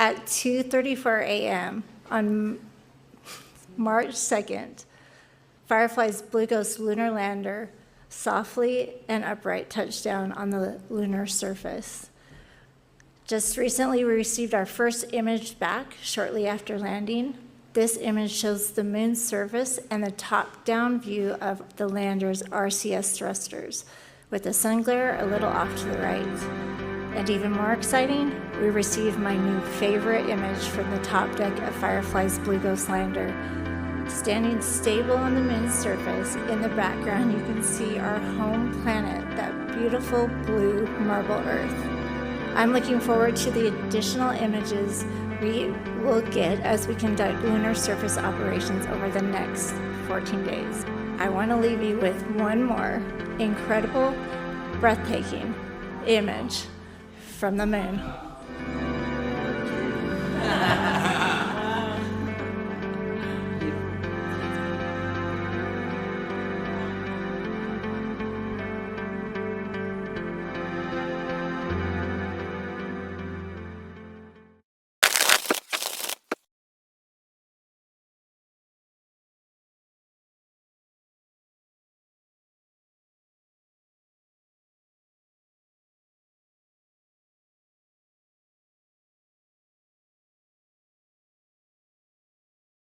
At 2:34 a.m. on March 2nd, Firefly's Blue Ghost lunar lander softly and upright touched down on the lunar surface. Just recently, we received our first image back shortly after landing. This image shows the moon's surface and the top-down view of the lander's RCS thrusters, with the sun glare a little off to the right. And even more exciting, we received my new favorite image from the top deck of Firefly's Blue Ghost lander. Standing stable on the moon's surface, in the background you can see our home planet, that beautiful blue marble Earth. I'm looking forward to the additional images we will get as we conduct lunar surface operations over the next 14 days. I want to leave you with one more incredible, breathtaking image from the moon.